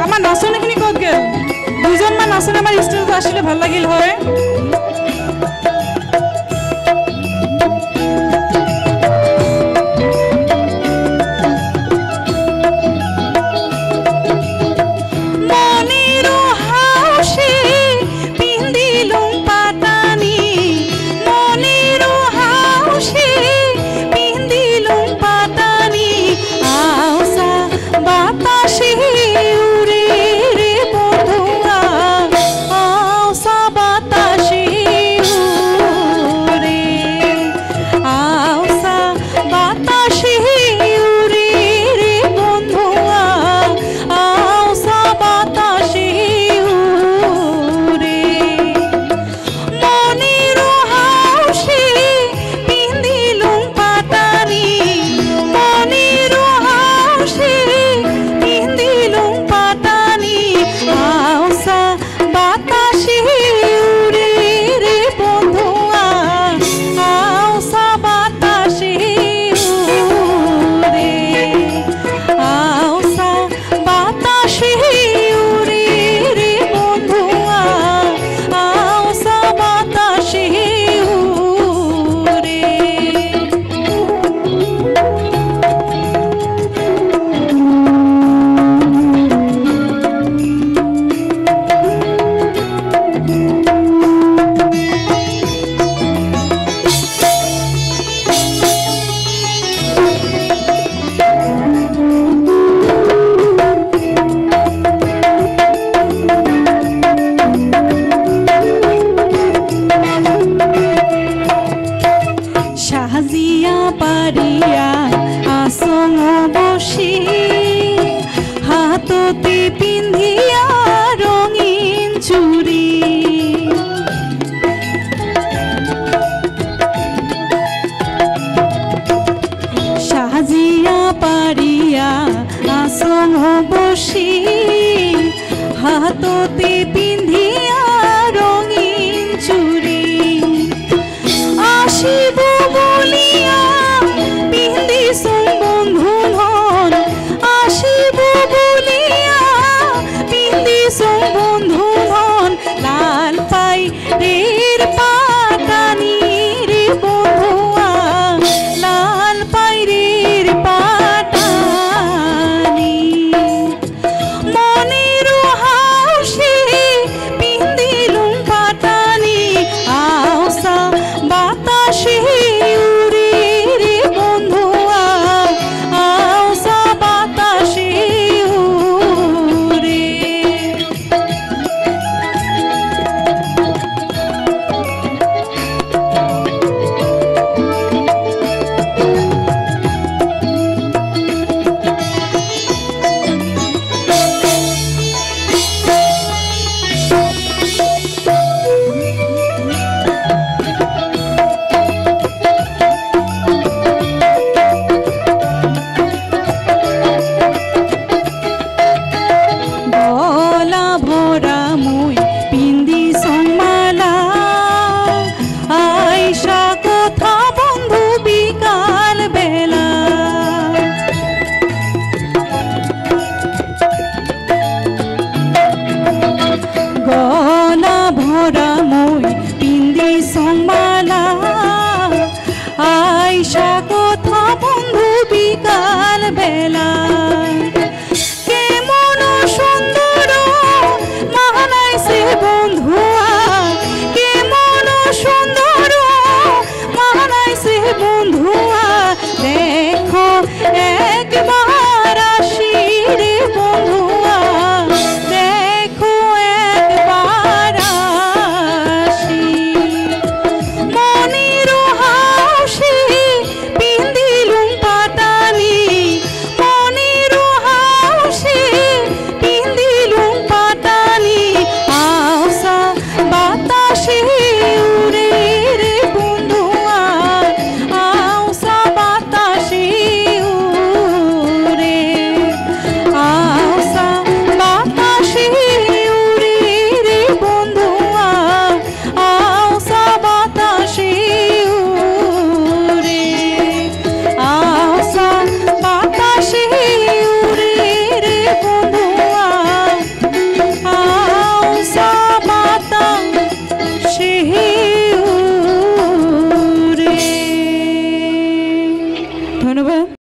আমার নাচনীখিনি ক'ত গেল? দুইজনমান নাচনী আমাৰ ষ্টেজত আসলে ভাল লাগিল হয়। হাততে পিন্ধিয়া রঙিন চুড়ি আসিব বলিয়া পিন্ধিছুং বন্ধু ধন আসিব বলিয়া পিন্ধিছুং বন্ধু ধন লাল পাই রের পাতানি রে বন্ধুয়া লাল পাই রের পাতানি মনের হাসি পিন্দিলুম পাতানি আওসা বাতাসে উড়ে রে বন্ধুয়া আওসা বাতাসে উড়ে গলা ভরা মুই পিন্দিছুং মালা আইসা কথা বন্ধু বিকাল বেলা গলা ভরা মুই পিন্দিছুং মালা আইসা কথা বন্ধু বিকাল বেলা